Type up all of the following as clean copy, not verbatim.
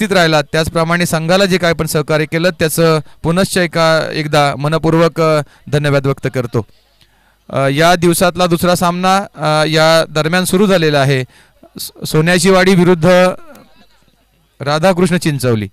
उपस्थित राहिला, त्याचप्रमाणे संघाला जे काय पण सहकार्य केलं त्याचं पुनश्च एकदा मनपूर्वक धन्यवाद व्यक्त करतो. या दिवसातला दुसरा सामना या दरम्यान सुरू झालेला आहे. सोन्याची वाडी विरुद्ध राधाकृष्ण चिंचवली.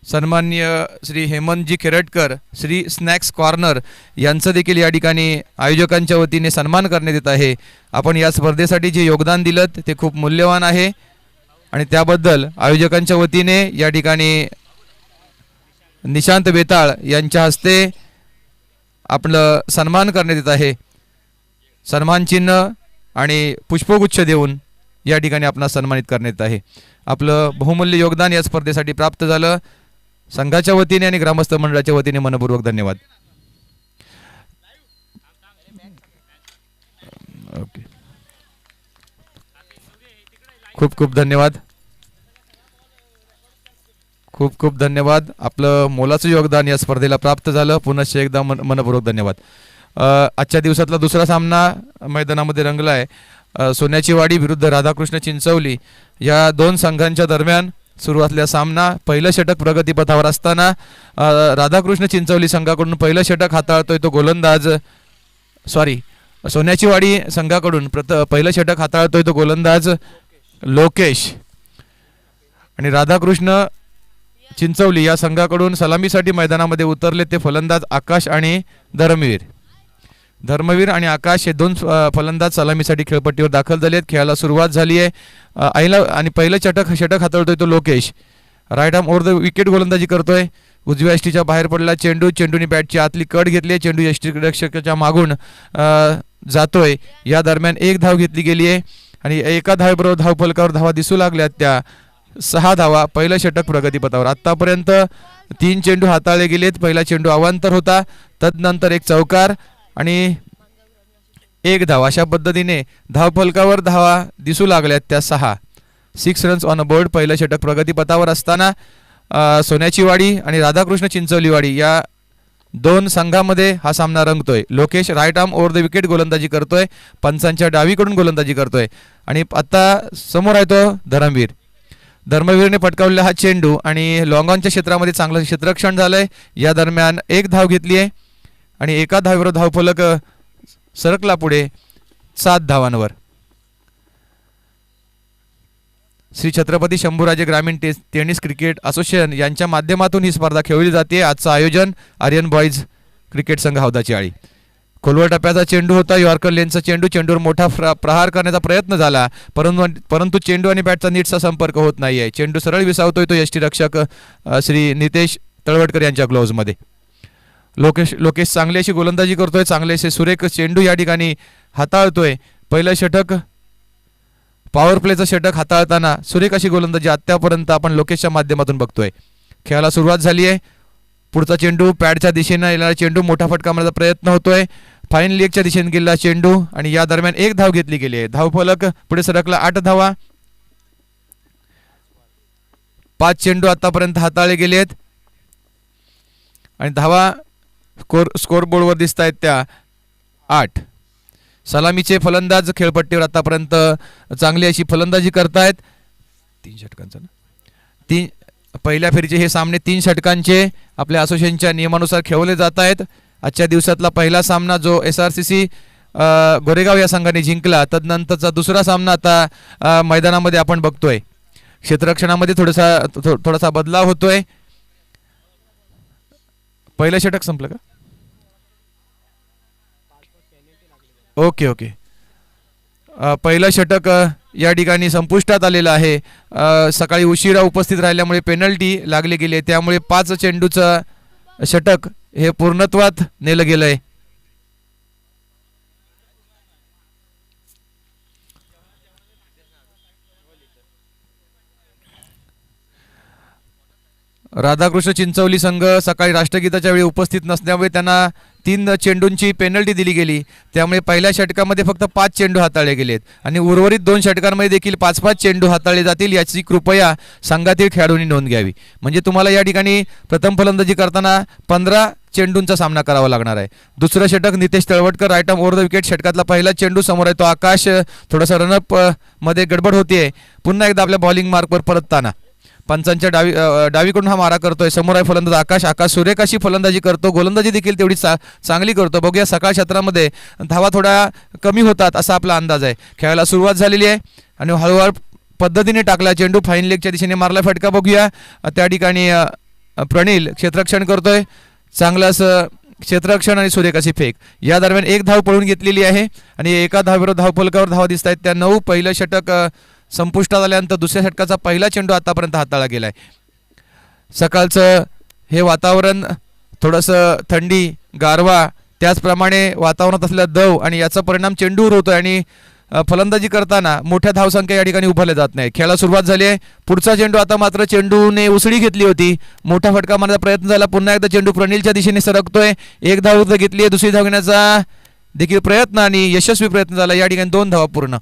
सन्माननीय श्री हेमंतजी खेरटकर, श्री स्नॅक्स कॉर्नर यांचं देखील या ठिकाणी आयोजकांच्या वतीने सन्मान करण्यात येत आहे. आपण या स्पर्धेसाठी जे योगदान दिलं ते खूप मूल्यवान आहे आणि त्याबद्दल आयोजकांच्या वतीने या ठिकाणी निशांत बेताळ यांच्या हस्ते आपलं सन्मान करण्यात येत आहे. सन्मान चिन्ह आणि पुष्पगुच्छ देऊन या ठिकाणी आपणास सन्मानित करण्यात येत आहे. आपलं बहुमूल्य योगदान या स्पर्धेसाठी प्राप्त झालं. संघाच्या वतीने आणि ग्रामस्थ मंडळाच्या वतीने मनपूर्वक धन्यवाद. ओके, खूप खूप धन्यवाद. खूप खूप धन्यवाद. आपलं मोलाचं योगदान या स्पर्धेला प्राप्त झालं. पुनश्च एकदा मनपूर्वक धन्यवाद. आजच्या दिवसातला दुसरा सामना मैदानामध्ये रंगला आहे. सोन्याची वाडी विरुद्ध राधाकृष्ण चिंचवली या दोन संघांच्या दरम्यान सुरू असलेला सामना. पहिलं षटक प्रगतीपथावर असताना राधाकृष्ण चिंचवली संघाकडून पहिलं षटक हाताळतोय तो गोलंदाज सोन्याची वाडी संघाकडून पहिलं षटक हाताळतोय तो गोलंदाज लोकेश आणि राधाकृष्ण चिंचवली या संघाकडून सलामीसाठी मैदानामध्ये उतरले ते फलंदाज आकाश आणि धर्मवीर आणि आकाश हे दोन फलंदाज सलामीसाठी खेळपट्टीवर दाखल झाले आहेत. खेळाला सुरुवात झाली आहे. आणि पहिलं षटक हाताळतोय तो Lokesh. Right arm over the wicket गोलंदाजी करतोय. उजव्या यष्टीच्या बाहेर पडला चेंडूने बॅटची आतली कड घेतली. चेंडू यष्टीरक्षकाच्या मागून जातोय. या दरम्यान एक धाव घेतली गेली आहे आणि एका धावेबरोबर धावफलकावर धावा दिसू लागल्यात त्या 6 धावा. पहिलं षटक प्रगतीपथावर. आतापर्यंत 3 चेंडू हाताळले गेलेत. पहिला चेंडू अवांतर होता, तदनंतर एक चौकार आणि 1 धाव. अशा पद्धतीने धावफलकावर धावा दिसू लागल्यात त्या 6 रन्स ऑन अ बोर्ड. पहिलं षटक प्रगतीपथावर असताना सोन्याची वाडी आणि राधाकृष्ण चिंचवली वाडी या दोन संघामध्ये हा सामना रंगतोय. Lokesh right arm over the wicket गोलंदाजी करतोय. पंचांच्या डावीकडून गोलंदाजी करतोय आणि आता समोर आहे तो धर्मवीरने पटकावलेला हा चेंडू आणि लॉंगॉनच्या क्षेत्रामध्ये चांगलं क्षेत्ररक्षण झालंय. या दरम्यान 1 धाव घेतली आहे आणि एका धावेवर धावफलक सरकला पुढे 7 धावांवर. श्री छत्रपती शंभूराजे ग्रामीण टेनिस क्रिकेट असोसिएशन यांच्या माध्यमातून ही स्पर्धा खेळवली जाते. आजचं आयोजन आर्यन बॉईज क्रिकेट संघ हौदाची आळी. खोलवर टप्प्याचा चेंडू होता. यॉर्कर लेनचा चेंडूवर मोठा प्रहार करण्याचा प्रयत्न झाला, परंतु चेंडू आणि बॅटचा नीटसा संपर्क होत नाहीये. चेंडू सरळ विसावतोय तो यष्टीरक्षक श्री नितेश तळवटकर यांच्या ग्लोव्हजमध्ये. लोकेश चांगली अशी गोलंदाजी करतोय. चांगले असे सुरेख चेंडू या ठिकाणी हाताळतोय. पहिलं षटक पॉवर प्लेचं षटक हाताळताना सुरेख अशी गोलंदाजी आत्तापर्यंत आपण लोकेशच्या माध्यमातून बघतोय. खेळाला सुरुवात झाली आहे. पुढचा चेंडू पॅडच्या दिशेने येणारा चेंडू मोठा फटका मारण्याचा प्रयत्न होतोय. फाईन लेगच्या दिशेने गेलेला चेंडू आणि या दरम्यान 1 धाव घेतली गेली आहे. धावफलक पुढे सरकला 8 धावा. 5 चेंडू आतापर्यंत हाताळले गेले आहेत आणि धावा स्कोरबोर्डवर दिसत आहेत त्या 8. सलामीचे फलंदाज खेळपट्टीवर आतापर्यंत चांगली अशी फलंदाजी करतायत. 3 षटकांचा पहिल्या फेरीचे हे सामने 3 षटकांचे आपल्या असोसिएशनच्या नियमानुसार खेळवले जात आहेत. आजच्या दिवसातला पहिला सामना जो SRCC गोरेगाव या संघाने जिंकला, तदनंतरचा दुसरा सामना आता मैदानामध्ये आपण बघतोय. क्षेत्ररक्षणामध्ये थोडासा बदलाव होतोय. पहिलं षटक संपलं का? ओके. पहिलं षटक या ठिकाणी संपुष्टात आलेलं आहे. सकाळी उशिरा उपस्थित राहिल्यामुळे पेनल्टी लागली गेली, त्यामुळे 5 चेंडूचं षटक हे पूर्णत्वात नेलं गेलंय. राधाकृष्ण चिंचवली संघ सकाळी राष्ट्रगीताच्या वेळी उपस्थित नसल्यामुळे त्यांना 3 चेंडूंची पेनल्टी दिली गेली, त्यामुळे पहिल्या षटकामध्ये फक्त 5 चेंडू हाताळले गेलेत आणि उर्वरित 2 षटकांमध्ये देखील 5-5 चेंडू हाताळले जातील, याची कृपया संघातील खेळाडूंनी नोंद घ्यावी. म्हणजे तुम्हाला या ठिकाणी प्रथम फलंदाजी करताना 15 चेंडूंचा सामना करावा लागणार आहे. दुसरं षटक Nitesh Talwatkar, right arm over the wicket. षटकातला पहिला चेंडू समोर आहे तो आकाश, थोडासा रनअप मध्ये गडबड होतीये. पुन्हा एकदा आपल्या बॉलिंग मार्कवर परतताना पंचांच्या डावीकडून हा मारा करतोय. समोर आहे फलंदाज आकाश. आकाश सुरेख अशी फलंदाजी करतो, गोलंदाजी देखील तेवढी चांगली करतो. बघूया सकाळ क्षेत्रामध्ये धावा थोड्या कमी होतात असा आपला अंदाज आहे. खेळायला सुरुवात झालेली आहे आणि हळूहळू पद्धतीने टाकला चेंडू, फाईन लेगच्या दिशेने मारला फटका. बघूया त्या ठिकाणी प्रणील क्षेत्ररक्षण करतोय, चांगलं असं क्षेत्ररक्षण आणि सुरेख अशी फेक. या दरम्यान 1 धाव पळून घेतलेली आहे आणि एका धावेवर धावफलकावर धावा दिसत आहेत त्या 9. पहिलं षटक संपुष्टात आल्यानंतर दुसऱ्या षटकाचा पहिला चेंडू आतापर्यंत हाताळला गेलाय. सकाळचं हे वातावरण थोडंसं थंडी, गारवा, त्याचप्रमाणे वातावरणात असलेला दव आणि याचा परिणाम चेंडूवर होतोय आणि फलंदाजी करताना मोठ्या धावसंख्या या ठिकाणी उभारल्या जात नाही. खेळाला सुरुवात झाली आहे. पुढचा चेंडू आता मात्र चेंडूने उसळी घेतली होती, मोठा फटका मारण्याचा प्रयत्न झाला. पुन्हा एकदा चेंडू प्रणीलच्या दिशेने सरकतोय. 1 धाव घेतली आहे, दुसरी धाव घेण्याचा देखील प्रयत्न आणि यशस्वी प्रयत्न झाला. या ठिकाणी 2 धावा पूर्ण.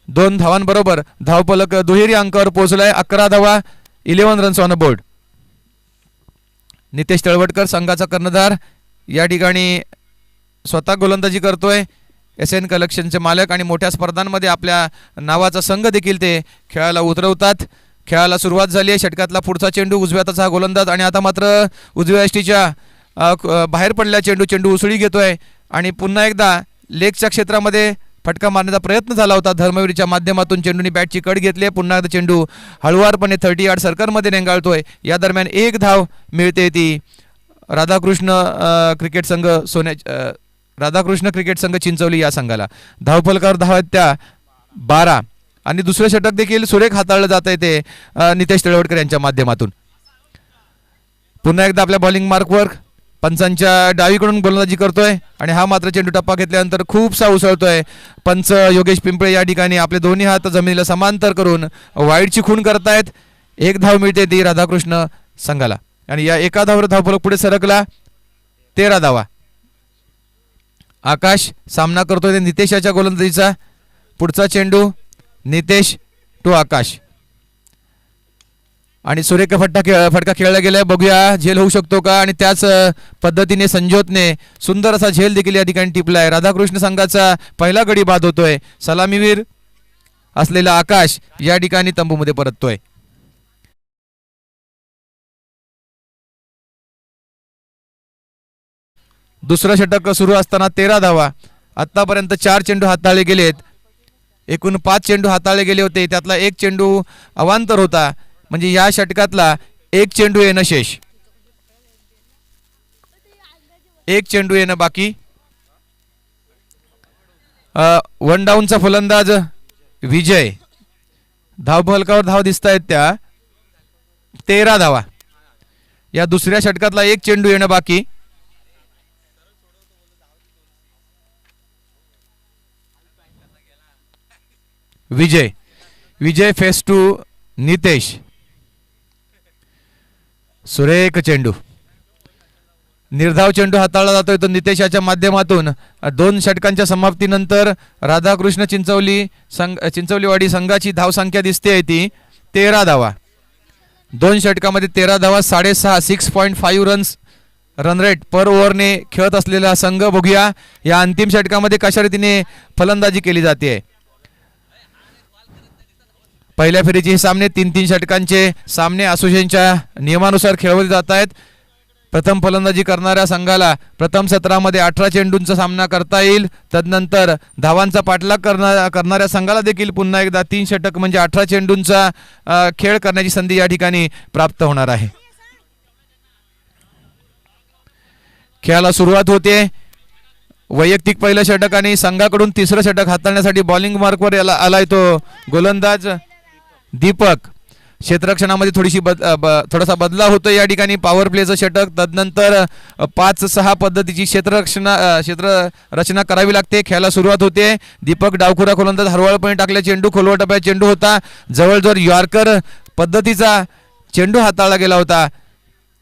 2 धावांबरोबर धावफलक दुहेरी अंकावर पोहोचलाय. 11 धावा, 11 runs on a board. Nitesh Talwatkar संघाचा कर्णधार या ठिकाणी स्वतः गोलंदाजी करतोय. SN कलेक्शनचे मालक आणि मोठ्या स्पर्धांमध्ये आपल्या नावाचा संघ देखील ते खेळायला उतरवतात. खेळाला सुरुवात झाली आहे. षटकातला पुढचा चेंडू उजव्या हाताचा गोलंदाज आणि आता मात्र उजव्या यष्टीच्या बाहेर पडल्या चेंडू उसळी घेतोय आणि पुन्हा एकदा लेगच्या क्षेत्रामध्ये फटका मारण्याचा प्रयत्न झाला होता. धर्मवीरच्या माध्यमातून चेंडूने बॅटची कड घेतली. पुन्हा एकदा चेंडू हळुवारपणे 30 यार्ड सर्कलमध्ये रेंगाळतोय. या दरम्यान 1 धाव मिळते ती राधाकृष्ण क्रिकेट संघ चिंचवली या संघाला. धावफलकावर धावा आहेत त्या 12 आणि दुसरे षटक देखील सुरेख हाताळलं जात आहे ते नितेश तळवटकर यांच्या माध्यमातून. पुन्हा एकदा आपल्या बॉलिंग मार्कवर पंचांच्या डावीकडून गोलंदाजी करतोय आणि हा मात्र चेंडू टप्पा घेतल्यानंतर खूपसा उसळतोय. पंच योगेश पिंपळे या ठिकाणी आपले दोन्ही हात जमिनीला समांतर करून वाईडची खून करतायत. 1 धाव मिळते ती राधाकृष्ण संघाला आणि या एका धावावर धावफलक पुढे सरकला. 13 धावा. आकाश सामना करतोय नितेशाच्या गोलंदाजीचा. पुढचा चेंडू नितेश टू आकाश आणि सुरेख फटका खेळला गेलाय. बघूया झेल होऊ शकतो का आणि त्याच पद्धतीने संजोतने सुंदर असा झेल देखील या ठिकाणी टिपलाय. राधाकृष्ण संघाचा पहिला गडी बाद होतोय. सलामीवीर असलेला आकाश या ठिकाणी तंबूमध्ये परततोय. दुसरं षटक सुरू असताना 13 धावा. आतापर्यंत 4 चेंडू हाताळले गेलेत. एकूण 5 चेंडू हाताळले गेले होते, त्यातला 1 चेंडू अवांतर होता. म्हणजे या षटकातला 1 चेंडू येणं शेष, 1 चेंडू येणं बाकी. 1 डाऊनचा फलंदाज विजय. धावफलकावर धाव दिसत आहेत त्या 13 धावा. या दुसऱ्या षटकातला 1 चेंडू येणं बाकी. विजय फेस टू नितेश. सुरेख चेंडू, निर्धाव चेंडू हाताळला जातोय तो नितेशाच्या माध्यमातून. 2 षटकांच्या समाप्तीनंतर राधाकृष्ण चिंचवलीवाडी संघाची धावसंख्या दिसते ती 13 धावा. 2 षटकामध्ये 13 धावा, 6.5 6.5 रन रेट पर ओव्हरने खेळत असलेला संघ. बघूया या अंतिम षटकामध्ये कशा रीतीने फलंदाजी केली जाते. पहिल्या फेरीचे हे सामने 3-3 षटकांचे सामने असोसिएशनच्या नियमानुसार खेळवले जात आहेत. प्रथम फलंदाजी करणाऱ्या संघाला प्रथम सत्रामध्ये 18 चेंडूंचा सामना करता येईल. तदनंतर धावांचा पाठलाग करणाऱ्या संघाला देखील पुन्हा एकदा 3 षटक म्हणजे 18 चेंडूंचा खेळ करण्याची संधी या ठिकाणी प्राप्त होणार आहे. खेळाला सुरुवात होते. वैयक्तिक पहिलं षटक आणि संघाकडून तिसरं षटक हाताळण्यासाठी बॉलिंग मार्कवर आलाय तो गोलंदाज दीपक. क्षेत्ररक्षणामध्ये थोडासा बदलाव होतो या ठिकाणी. पॉवर प्लेचं षटक, तदनंतर 5-6 पद्धतीची क्षेत्ररचना करावी लागते. खेळाला सुरुवात होते. दीपक डावखुरा गोलंदाज हळूहळूपणे टाकले चेंडू. खोलवर टप्प्यात चेंडू होता. जवळजवळ यॉर्कर पद्धतीचा चेंडू हाताळला गेला होता.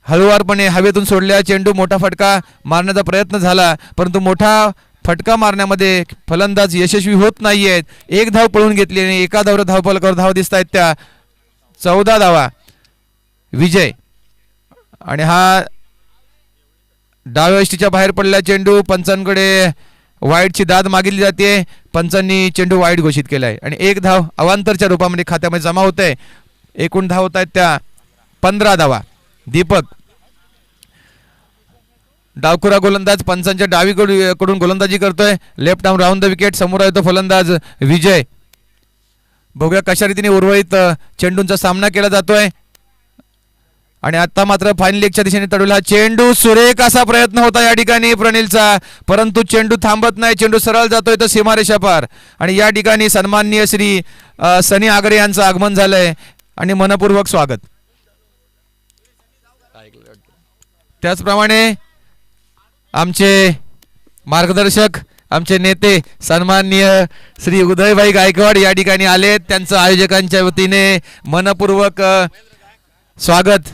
हळुवारपणे हवेतून सोडलेला चेंडू मोठा फटका मारण्याचा प्रयत्न झाला, परंतु मोठा फटका मारण्यामध्ये फलंदाज यशस्वी होत नाहीयेत. एक धाव पळून घेतली आणि एका धाववर धावफलकावर धाव दिसत आहेत त्या 14 धावा. विजय आणि हा डाव्या यष्टीच्या बाहेर पडलेला चेंडू पंचांकडे वाईडची दाद मागितली जाते. पंचांनी चेंडू वाईड घोषित केलाय आणि एक धाव अवांतरच्या रूपामध्ये खात्यामध्ये जमा होते. एकूण धाव होत आहेत त्या 15 धावा. दीपक डावखुरा गोलंदाज पंचांच्या डावीकडून गोलंदाजी करतोय. Left arm round the wicket. समोर येतो फलंदाज विजय. बघूया कशा रीतीने उर्वरित चेंडूंचा सामना केला जातोय. आणि आता मात्र फायनल लेगच्या दिशेने तडवला चेंडू. सुरेख असा प्रयत्न होता या ठिकाणी प्रणिलचा, परंतु चेंडू थांबत नाही. चेंडू सरळ जातोय तर सीमारेषा पार. आणि या ठिकाणी सन्माननीय श्री सनी आगरे यांचं आगमन झालंय आणि मनपूर्वक स्वागत. त्याचप्रमाणे आमचे मार्गदर्शक, आमचे नेते सन्माननीय श्री उदयभाई गायकवाड या ठिकाणी आलेत. त्यांचं आयोजकांच्या वतीने मनपूर्वक स्वागत.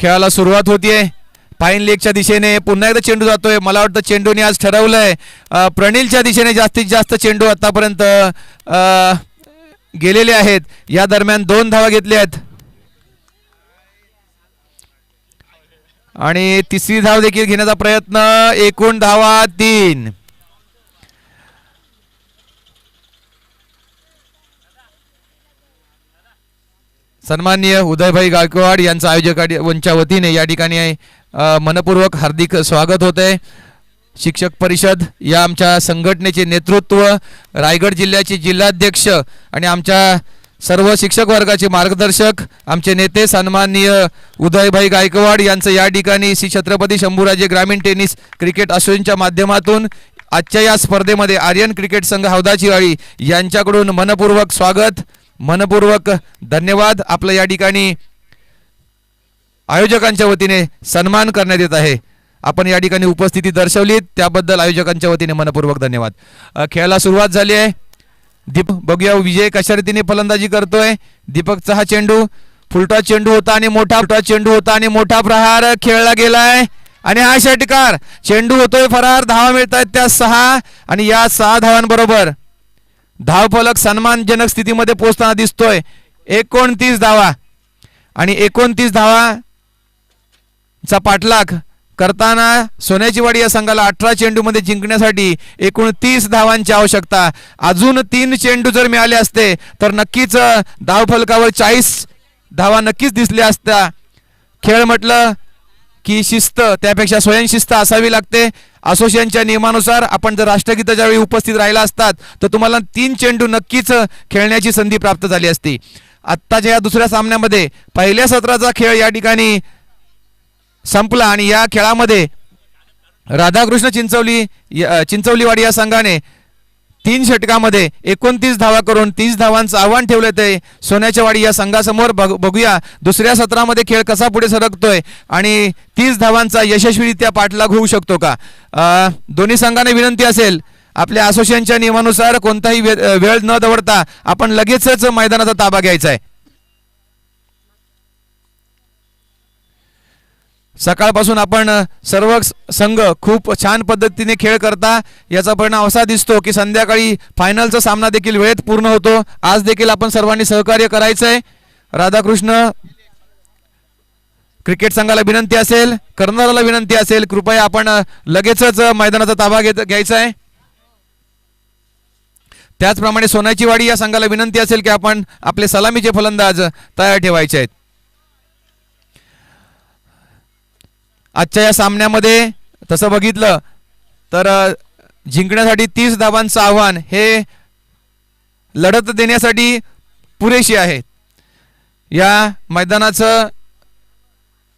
खेळाला सुरुवात होतीये. फाईन लेगच्या दिशेने पुन्हा एकदा चेंडू जातोय. मला वाटतं चेंडूने आज ठरवलंय प्रणिलच्या दिशेने जास्तीत जास्त चेंडू आतापर्यंत गेलेले आहेत. या दरम्यान 2 धावा घेतल्या आहेत आणि तिसरी धाव देखील घेण्याचा प्रयत्न. एकूण धावा 3. सन्माननीय उदयभाई गायकवाड यांच्या आयोजकांच्या वतीने या ठिकाणी मनपूर्वक हार्दिक स्वागत होते. शिक्षक परिषद या आमच्या संघटनेचे नेतृत्व, रायगड जिल्ह्याचे जिल्हाध्यक्ष आणि आमच्या सर्व शिक्षक वर्गाचे मार्गदर्शक, आमचे नेते सन्माननीय उदयभाई गायकवाड यांचं या ठिकाणी श्री छत्रपती शंभूराजे ग्रामीण टेनिस क्रिकेट असोसिएशनच्या माध्यमातून आजच्या या स्पर्धेमध्ये आर्यन क्रिकेट संघ हौदाची वाडी यांच्याकडून मनपूर्वक स्वागत, मनपूर्वक धन्यवाद. आपलं या ठिकाणी आयोजकांच्या वतीने सन्मान करण्यात येत आहे. आपण या ठिकाणी उपस्थिती दर्शवलीत त्याबद्दल आयोजकांच्या वतीने मनपूर्वक धन्यवाद. खेळाला सुरुवात झाली आहे. दीपक बघूया विजय कशा रीतीने फलंदाजी करतोय. दीपकचा हा चेंडू फुलटा चेंडू होता आणि मोठा प्रहार खेळला गेलाय आणि हा षटकार. चेंडू होतोय फरार. धावा मिळत आहेत त्या 6 आणि या 6 धावांबरोबर धावफलक सन्मानजनक स्थितीमध्ये पोहोचताना दिसतोय. 29 धावा आणि 29 धावाचा पाठलाग करताना सोन्याची वाडी या संघाला 18 चेंडूमध्ये जिंकण्यासाठी एकूण 30 धावांची आवश्यकता. अजून 3 चेंडू जर मिळाले असते तर नक्कीच धावफलकावर 40 धावा नक्कीच दिसल्या असत्या. खेळ म्हटलं की शिस्त, त्यापेक्षा स्वयंशिस्त असावी लागते. असोसिएशनच्या नियमानुसार आपण जर राष्ट्रगीताच्या वेळी उपस्थित राहिला असतात तर तुम्हाला 3 चेंडू नक्कीच खेळण्याची संधी प्राप्त झाली असती. आत्ताच्या या दुसऱ्या सामन्यामध्ये पहिल्या सत्राचा खेळ या ठिकाणी संपला आणि या खेळामध्ये राधाकृष्ण चिंचवलीवाडी या संघाने 3 षटकामध्ये 29 धावा करून 30 धावांचं आव्हान ठेवलं. ते सोन्याच्या वाडी या संघासमोर. बघूया दुसऱ्या सत्रामध्ये खेळ कसा पुढे सरकतोय आणि 30 धावांचा यशस्वीरित्या पाठलाग होऊ शकतो का. दोन्ही संघांना विनंती असेल आपल्या असोसिएशनच्या नियमानुसार कोणताही वेळ न दवडता आपण लगेचच मैदानाचा ताबा घ्यायचा आहे. सकाळपासून आपण सर्व संघ खूप छान पद्धतीने खेळ करता. याचा परिणाम असा दिसतो की संध्याकाळी फायनलचा सामना देखील वेळेत पूर्ण होतो. आज देखील आपण सर्वांनी सहकार्य करायचंय. राधाकृष्ण क्रिकेट संघाला विनंती असेल, कर्नलला विनंती असेल, कृपया आपण लगेचच मैदानाचा ताबा घ्यायचा आहे. त्याचप्रमाणे सोन्याची वाडी या संघाला विनंती असेल की आपण आपले सलामीचे फलंदाज तयार ठेवायचे आहेत. आजच्या या सामन्यामध्ये तसं बघितलं तर जिंकण्यासाठी 30 धावांचं आव्हान हे लढत देण्यासाठी पुरेशी आहे. या मैदानाचं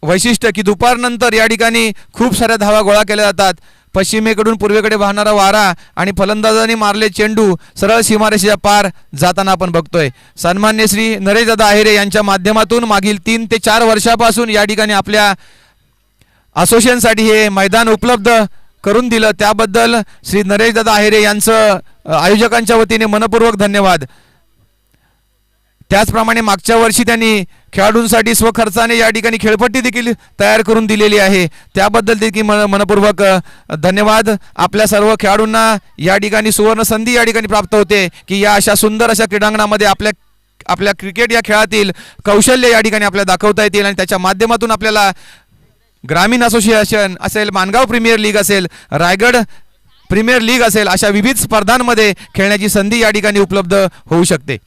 वैशिष्ट्य की दुपारनंतर या ठिकाणी खूप साऱ्या धावा गोळा केल्या जातात. पश्चिमेकडून पूर्वेकडे वाहणारा वारा आणि फलंदाजांनी मारले चेंडू सरळ सीमारेषेच्या पार जाताना आपण बघतोय. सन्मान्य श्री नरेशदादा आहेरे यांच्या माध्यमातून मागील 3 ते 4 वर्षापासून या ठिकाणी आपल्या असोसिएशनसाठी हे मैदान उपलब्ध करून दिलं त्याबद्दल श्री नरेश दादा आहेरे यांचं आयोजकांच्या वतीने मनपूर्वक धन्यवाद. त्याचप्रमाणे मागच्या वर्षी त्यांनी खेळाडूंसाठी स्वखर्चाने या ठिकाणी खेळपट्टी देखील तयार करून दिलेली आहे, त्याबद्दल देखील मनपूर्वक धन्यवाद. आपल्या सर्व खेळाडूंना या ठिकाणी सुवर्ण संधी या ठिकाणी प्राप्त होते की या अशा सुंदर अशा क्रीडांगणामध्ये आपल्या क्रिकेट या खेळातील कौशल्य या ठिकाणी आपल्याला दाखवता येतील आणि त्याच्या माध्यमातून आपल्याला ग्रामीण असोसिएशन असेल, मानगाव प्रीमियर लीग असेल, रायगड प्रीमियर लीग असेल, अशा विविध स्पर्धांमध्ये खेळण्याची संधी या ठिकाणी उपलब्ध होऊ शकते.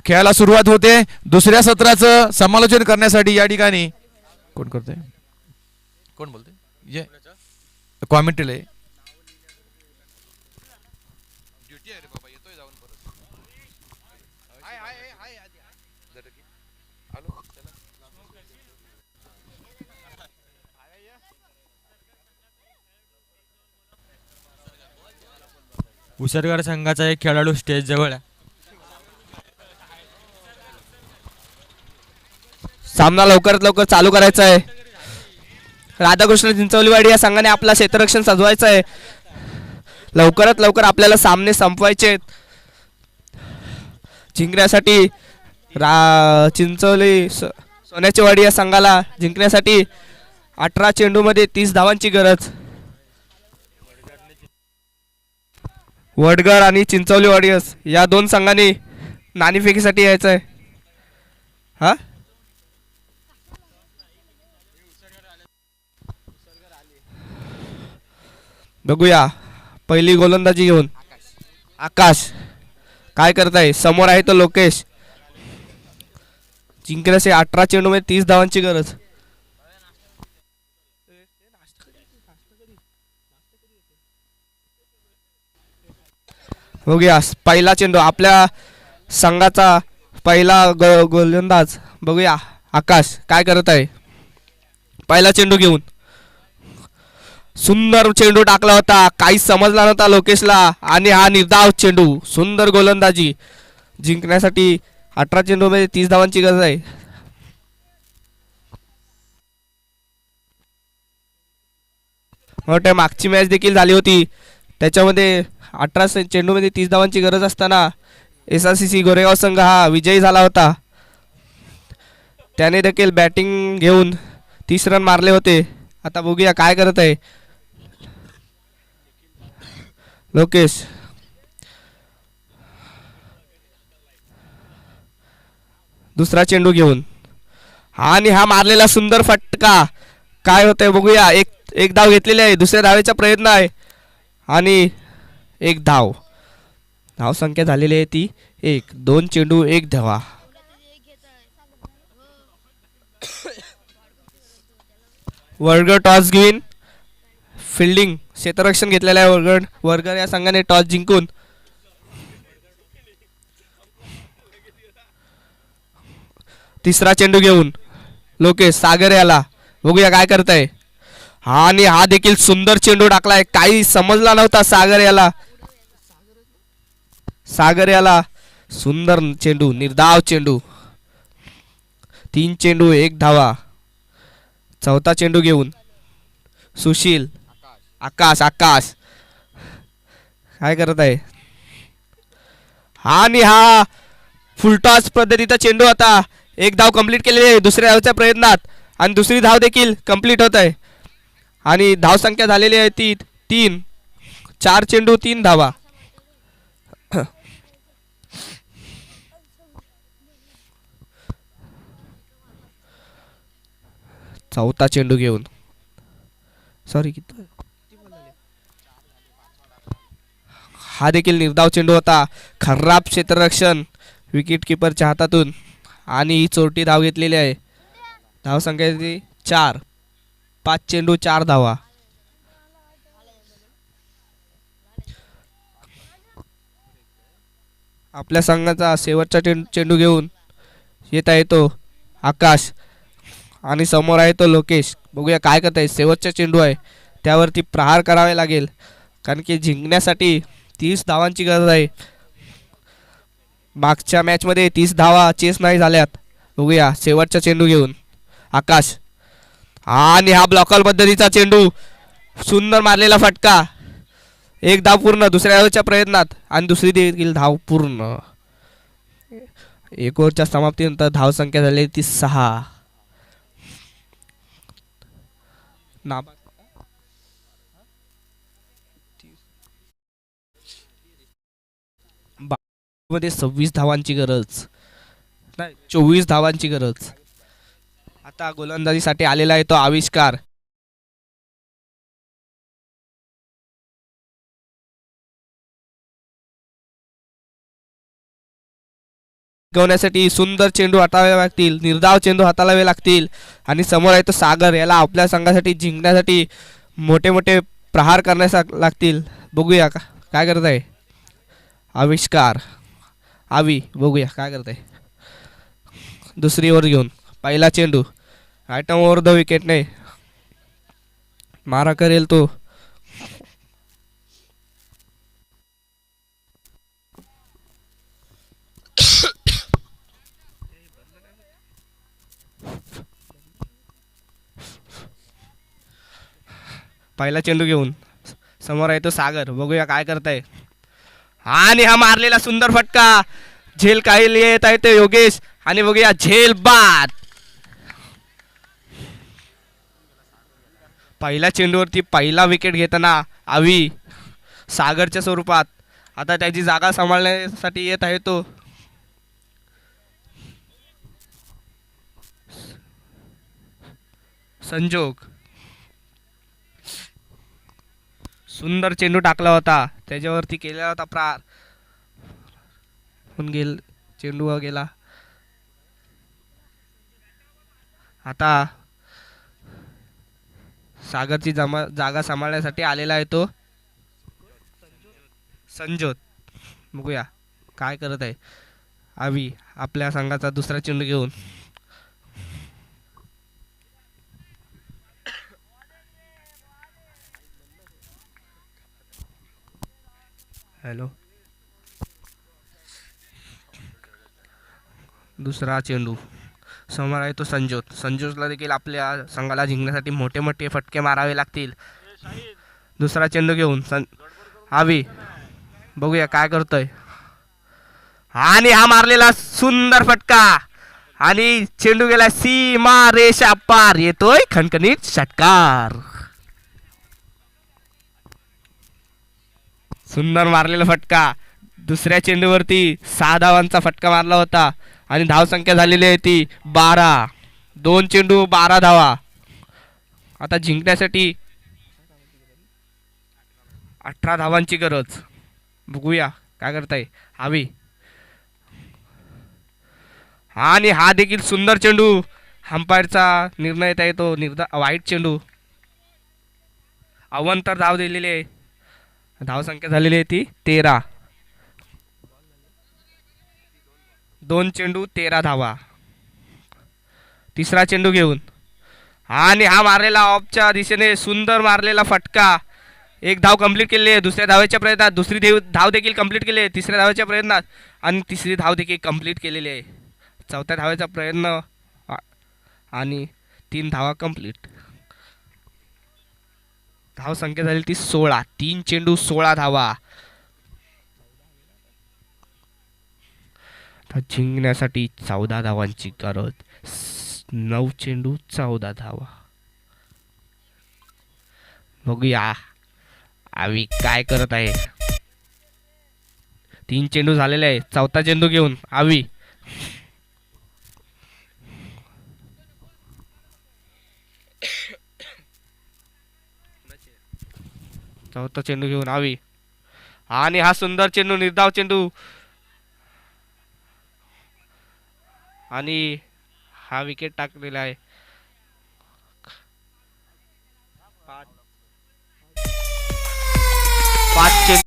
खेळाला सुरुवात होते. दुसऱ्या सत्राचं समालोचन करण्यासाठी या ठिकाणी कोण करतोय, कोण बोलतोय, ये कॉमेंट्रीला उसरगड संघाचा एक खेळाडू स्टेज जवळ आहे. सामना लवकरात लवकर चालू करायचा आहे. राधाकृष्ण चिंचवलीवाडी या संघाने आपला क्षेत्ररक्षण सजवायचं आहे. लवकरात लवकर आपल्याला सामने संपवायचे आहेत. जिंकण्यासाठी चिंचवली सोन्याची वाडी या संघाला जिंकण्यासाठी 18 चेंडूमध्ये 30 धावांची गरज. वडगड आणि चिंचवली वाडियर्स या दोन संघांनी नाणेफेकीसाठी यायचं आहे. हा बघूया पहिली गोलंदाजी घेऊन आकाश काय करताय. समोर आहे तो लोकेश. जिंकण्यासाठी 18 चेंडूमध्ये 30 धावांची गरज. बघूया पहिला चेंडू आपल्या संघाचा पहिला गोलंदाज. बघूया आकाश काय करत आहे. पहिला चेंडू घेऊन सुंदर चेंडू टाकला होता, काहीच समजला नव्हता लोकेशला आणि हा निर्धाव चेंडू. सुंदर गोलंदाजी. जिंकण्यासाठी 18 चेंडूमध्ये 30 धावांची गरज आहे. मोठ्या मागची मॅच देखील झाली होती, त्याच्यामध्ये 18 चेंडूमध्ये 30 धावांची गरज असताना SRCC गोरेगाव संघ हा विजयी झाला होता. त्याने देखील बॅटिंग घेऊन 30 रन मारले होते. आता बघूया काय करत आहे लोकेश. दुसरा चेंडू घेऊन आणि हा मारलेला सुंदर फटका. काय होतंय बघूया. एक धाव घेतलेली आहे. दुसऱ्या धावेचा प्रयत्न आहे आणि एक धाव. धाव संख्या झालेली आहे ती 1. 2 चेंडू 1 धावा. वर्ग टॉस घेऊन फिल्डिंग क्षेत्ररक्षण घेतलेलं आहे. वर्गर या संघाने टॉस जिंकून तिसरा चेंडू घेऊन लोकेश सागर याला. बघूया काय करताय. आणि हा देखील सुंदर चेंडू टाकलाय, काही समजला नव्हता सागर याला सुंदर चेंडू, निर्धाव चेंडू. 3 चेंडू 1 धावा. चौथा चेंडू घेऊन सुशील. आकाश काय करत आहे. आणि हा फुलटॉस पद्धतीचा चेंडू होता. 1 धाव कंप्लीट केलेली आहे दुसऱ्या धावच्या प्रयत्नात आणि दुसरी धाव देखील कंप्लीट होत आहे आणि धाव संख्या झालेली आहे ती 3. 4 चेंडू 3 धावा. चौथा चेंडू घेऊन हा देखील निर्धाव चेंडू होता. खराब क्षेत्ररक्षण विकेट किपरच्या हातातून आणि ही चोरटी धाव घेतलेली आहे. धाव संख्या 4. 5 चेंडू 4 धावा. आपल्या संघाचा शेवटचा चेंडू घेऊन येत आहे तो आकाश आणि समोर आहे तो लोकेश. बघूया काय करत आहे. शेवटचा चेंडू आहे त्यावरती प्रहार करावे लागेल कारण की जिंकण्यासाठी 30 धावांची गरज आहे. मागच्या मॅचमध्ये 30 धावा चेस नाही झाल्यात. बघूया शेवटचा चेंडू घेऊन आकाश आणि हा ब्लॉकर पद्धतीचा चेंडू सुंदर मारलेला फटका. एक धाव पूर्ण दुसऱ्या धावेच्या प्रयत्नात आणि दुसरी देखील धाव पूर्ण. एक ओव्हरच्या समाप्तीनंतर धावसंख्या झाली ती 6. मध्ये 26 धावांची गरज नाही, 24 धावांची गरज. आता गोलंदाजीसाठी आलेला आहे तो आविष्कार. गवण्यासाठी सुंदर चेंडू हाताळावे लागतील, निर्धाव चेंडू हाताळावे लागतील. आणि समोर आहे तो सागर. याला आपल्या संघासाठी जिंकण्यासाठी मोठे मोठे प्रहार करण्यास लागतील. बघूया काय करत आहे आविष्कार. आवी बघूया काय करत आहे. दुसरी ओव्हर घेऊन पहिला चेंडू आयटम ओव्हर द विकेटने मारा करेल तो. पहिला चेंडू घेऊन समोर आहे तो सागर. बघूया काय करताय. आणि हा मारलेला सुंदर फटका. झेल काही येत आहे ते योगेश. आणि बघूया झेल बाद. पहिल्या चेंडूवरती पहिला विकेट घेताना आवी सागरच्या स्वरूपात. आता त्याची जागा सांभाळण्यासाठी येत आहे तो संजोग. सुंदर चेंडू टाकला होता, त्याच्यावरती केला होता प्रहार. गेल चेंडू गेला. आता सागरची जागा सांभाळण्यासाठी आलेला आहे तो संजोत. बघूया काय करत आहे आवी आपल्या संघाचा दुसरा चेंडू घेऊन. हॅलो. दुसरा चेंडू समोर आहे तो संजोत. संजोतला देखील आपल्या संघाला जिंकण्यासाठी मोठे मोठे फटके मारावे लागतील. दुसरा चेंडू घेऊन आवी बघूया काय करतोय. आणि हा मारलेला सुंदर फटका. आणि चेंडू गेला सीमा रेषा पार. येतोय खणखणीत षटकार. सुंदर मारलेला फटका. दुसऱ्या चेंडूवरती 6 धावांचा फटका मारला होता. आणि धावसंख्या झालेली आहे ती 12. 2 चेंडू 12 धावा. आता जिंकण्यासाठी 18 धावांची गरज. बघूया काय करताय हवी. आणि हा देखील सुंदर चेंडू. अंपायरचा निर्णय येत आहे तो वाईट चेंडू. अवंतर धाव दिलेली आहे. धावसंख्या झालेली आहे ती 13. 2 चेंडू 13 धावा. तिसरा चेंडू घेऊन आणि हा मारलेला ऑफच्या दिशेने सुंदर मारलेला फटका. एक धाव कंप्लीट केली आहे. दुसऱ्या धावेच्या प्रयत्नात दुसरी धाव देखील कंप्लीट केली आहे. तिसऱ्या धावेच्या प्रयत्नात आणि तिसरी धाव देखील कंप्लीट केलेली आहे. चौथ्या धावेचा प्रयत्न आणि 3 धावा कंप्लीट. धाव संख्या झाली ती 16. 3 चेंडू 16 धावा. जिंकण्यासाठी 14 धावांची गरज. 9 चेंडू 14 धावा. बघूया आवी काय करत आहे. 3 चेंडू झालेले आहे. चौथा चेंडू घेऊन आवी. चौथा चेंडू घेऊन आवी. आणि हा सुंदर चेंडू निर्धाव चेंडू. आणि हा विकेट टाकलेला आहे. 5 चेंडू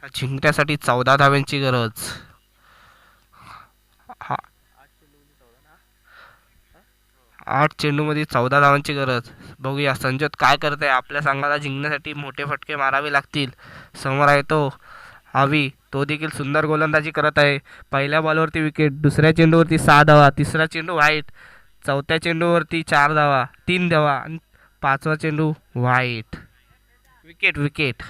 जिंकण्यासाठी 14 धावांची गरज. हा 8 चेंडूमध्ये 14 धावांची गरज. बघूया संजोत काय करत आहे. आपल्या संघाला जिंकण्यासाठी मोठे फटके मारावे लागतील. समोर आहे तो आवी, तो देखील सुंदर गोलंदाजी करत आहे. पहिल्या बॉलवरती विकेट, दुसऱ्या चेंडूवरती 6 धावा, तिसरा चेंडू वाईट, चौथ्या चेंडूवरती 4 धावा, 3 धावा आणि पाचवा चेंडू वाईट. Wicket wicket.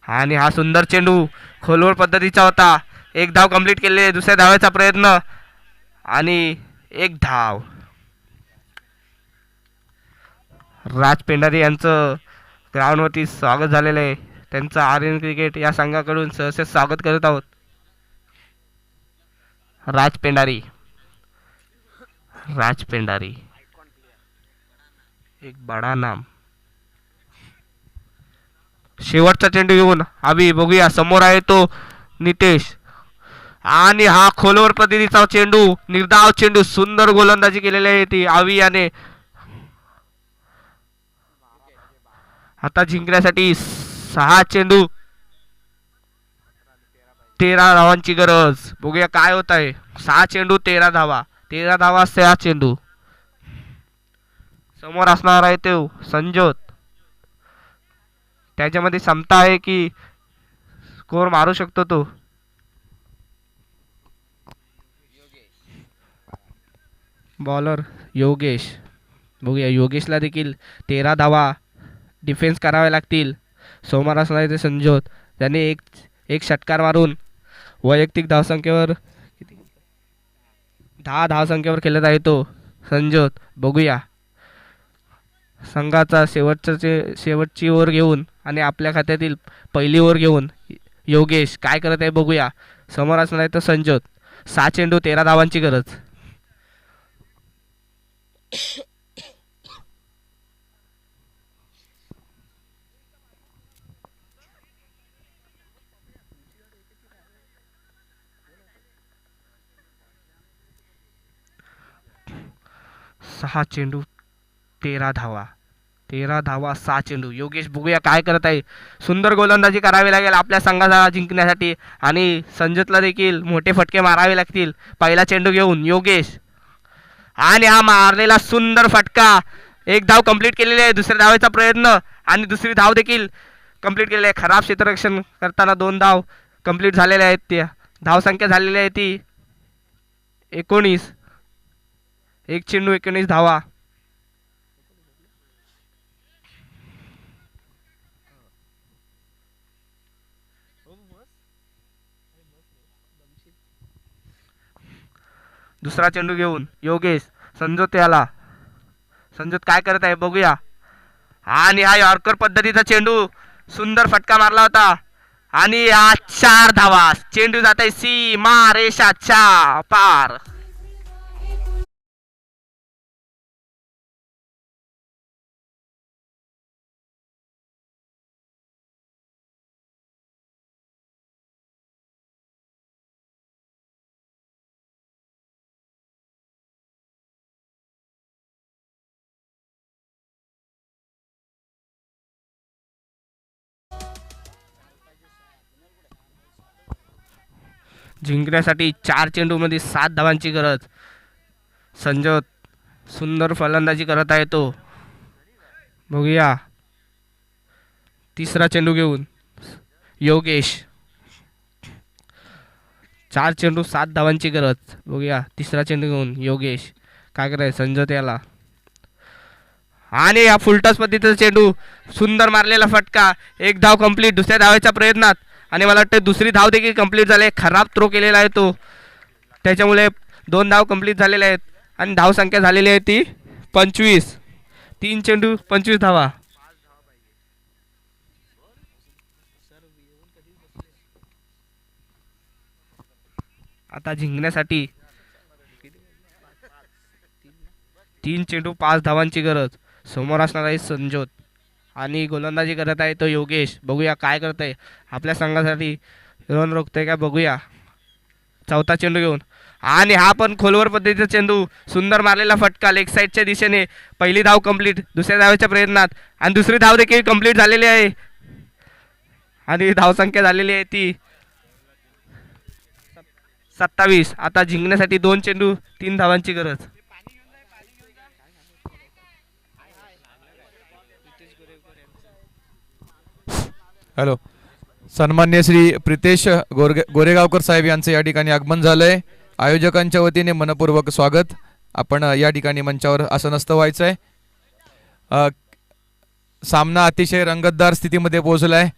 आणि हा सुंदर चेंडू खोलवर पद्धतीचा होता. एक धाव कंप्लीट केले. दुसऱ्या धावाचा प्रयत्न आणि एक धाव. राज पेंढारी यांचं ग्राउंडवरती स्वागत झालेलं आहे. त्यांचं आर्यन क्रिकेट या संघाकडून सहर्ष स्वागत करत आहोत. राज पेंढारी, राज पेंढारी एक बडा नाम. शेवटचा चेंडू घेऊन आम्ही बघूया. समोर आहे तो नितेश आणि हा खोलवर पद्धतीचा चेंडू, निर्धाव चेंडू, सुंदर गोलंदाजी केलेली आहे ती आवी याने. आता जिंकण्यासाठी 6 चेंडू 13 धावांची गरज. बघूया काय होत आहे. 6 चेंडू 13 धावा, 13 धावा 6 चेंडू. समोर असणार आहे तो संजोत. त्याच्यामध्ये क्षमता आहे की स्कोर मारू शकतो तो. बॉलर योगेश. बघूया योगेशला देखील 13 धावा डिफेन्स करावे लागतील. समोर असणार आहे ते संजोत. त्याने एक षटकार मारून वैयक्तिक धावसंख्येवर 10 धावसंख्येवर खेळत आहे तो संजोत. बघूया संघाचा शेवटची ओव्हर घेऊन आणि आपल्या खात्यातील पहिली ओव्हर घेऊन योगेश काय करत आहे बघूया. समोर असणार आहे तर संजोत. 6 चेंडू 13 धावांची गरज. सहा चेंडू 13 धावा, 13 धावा 6 चेंडू. योगेश बघूया काय करत आहे. सुंदर गोलंदाजी करावी लागेल आपल्या संघाला जिंकण्यासाठी आणि संजतला देखील मोठे फटके मारावे लागतील. पहिला चेंडू घेऊन योगेश आणि हा मारलेला सुंदर फटका. एक धाव कंप्लीट केलेली आहे. दुसऱ्या धावेचा प्रयत्न आणि दुसरी धाव देखील कंप्लीट केलेली आहे. खराब क्षेत्ररक्षण करताना 2 धाव कंप्लीट झालेल्या आहेत. त्या धावसंख्या झालेली आहे ती 19. एक चेंडू 19 धावा. दुसरा चेंडू घेऊन योगेश संजोत याला. संजोत काय करत आहे बघूया. आणि हा यॉर्कर पद्धतीचा चेंडू, सुंदर फटका मारला होता आणि हा 4 धावा. चेंडू जात आहे सीमा रेषाच्या पार. जिंकण्यासाठी 4 चेंडूमध्ये 7 धावांची गरज. संजोत सुंदर फलंदाजी करत आहे तो. बघूया तिसरा चेंडू घेऊन योगेश. 4 चेंडू 7 धावांची गरज. बघूया तिसरा चेंडू घेऊन योगेश काय करायचं. संजोत याला आणि या फुलटॉस पद्धतीचा चेंडू, सुंदर मारलेला फटका. एक धाव कंप्लीट दुसऱ्या धावेच्या प्रयत्नात आणि मला वाटतं दुसरी धाव देखील कंप्लीट झाली. खराब थ्रो केलेला आहे तो, त्याच्यामुळे 2 धाव कंप्लीट झालेल्या आहेत आणि धावसंख्या झालेली आहे ती 25. 3 चेंडू 25 धावा. आता जिंकण्यासाठी 3 चेंडू 5 धावांची गरज. समोर असणार आहे संजोत आणि गोलंदाजी करत आहे तो योगेश. बघूया काय करत आहे आपल्या संघासाठी, रन रोखतोय का बघूया. चौथा चेंडू घेऊन आणि हा पण खोलवर पद्धतीचा चेंडू, सुंदर मारलेला फटका लेग साईडच्या दिशेने. पहिली धाव कंप्लीट दुसऱ्या धावेच्या प्रयत्नात आणि दुसरी धाव देखील कंप्लीट झालेली आहे आणि धावसंख्या झालेली आहे ती 27. आता जिंकण्यासाठी 2 चेंडू 3 धावांची गरज. हॅलो, सन्मान्य श्री प्रितेश गोरेगावकर साहेब यांचं या ठिकाणी आगमन झालंय. आयोजकांच्या वतीने मनपूर्वक स्वागत. आपण या ठिकाणी मंचावर आसनस्थ व्हायचं आहे. सामना अतिशय रंगतदार स्थितीमध्ये पोहोचलाय.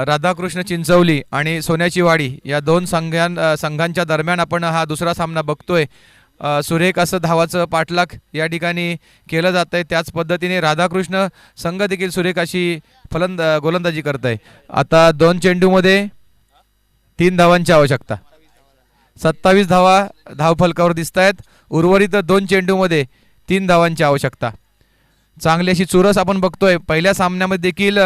राधाकृष्ण चिंचवली आणि सोन्याची वाडी या दोन संघांच्या दरम्यान आपण हा दुसरा सामना बघतोय. सुरेख असं धावाचं पाठलाग या ठिकाणी केलं जात आहे. त्याच पद्धतीने राधाकृष्ण संघ देखील सुरेख अशी गोलंदाजी करत आहे. आता 2 चेंडूमध्ये 3 धावांची आवश्यकता. 27 धावा धावफलकावर दिसत आहेत. उर्वरित 2 चेंडूमध्ये 3 धावांची आवश्यकता. चांगली अशी चुरस आपण बघतोय. पहिल्या सामन्यामध्ये देखील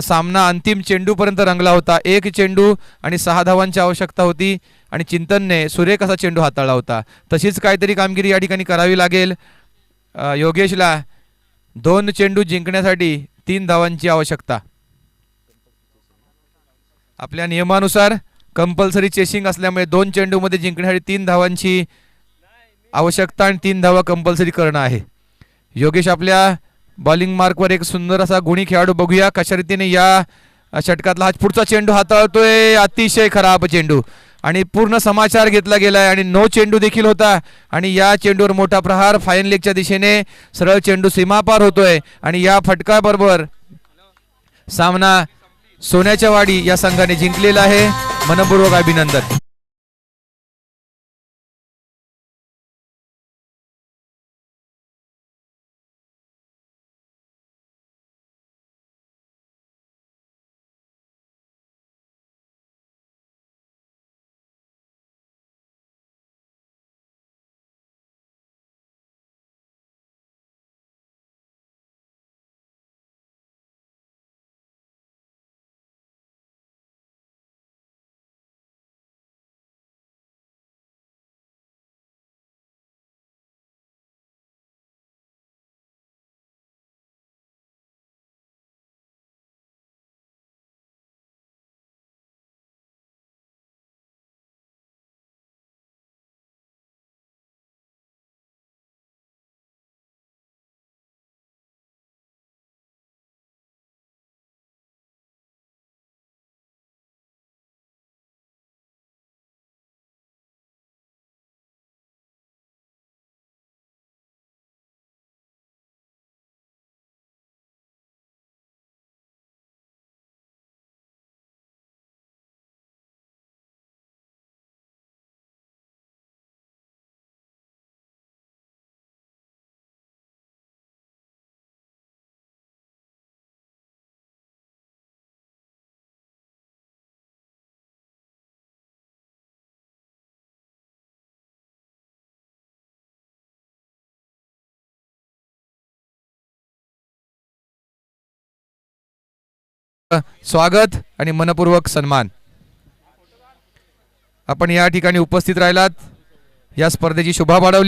सामना अंतिम चेंडूपर्यंत रंगला होता. 1 चेंडू आणि 6 धावांची आवश्यकता होती आणि चिंतनने सुरेख असा चेंडू हाताळला होता. तशीच काहीतरी कामगिरी या ठिकाणी करावी लागेल. योगेशला 2 चेंडू जिंकण्यासाठी 3 धावांची आवश्यकता. आपल्या नियमानुसार कंपल्सरी चेसिंग असल्यामुळे 2 चेंडूमध्ये जिंकण्यासाठी 3 धावांची आवश्यकता आणि 3 धावा कंपल्सरी करणं आहे. योगेश आपल्या बॉलिंग मार्कवर एक सुंदर असा गुणी खेळाडू. बघूया कशा रीतीने या षटकातला हा पुढचा चेंडू हाताळतोय. अतिशय खराब चेंडू आणि पूर्ण समाचार घेतला गेलाय आणि 9 चेंडू देखील होता आणि या चेंडूवर मोठा प्रहार फाईन लेगच्या दिशेने. सरळ चेंडू सीमापार होतोय आणि या फटकाबरोबर सामना सोन्याच्या वाडी या संघाने जिंकलेला आहे. मनपूर्वक अभिनंदन. स्वागत आणि मनपूर्वक सन्मान. आपण या ठिकाणी उपस्थित राहिलात, या स्पर्धेची शोभा वाढवली.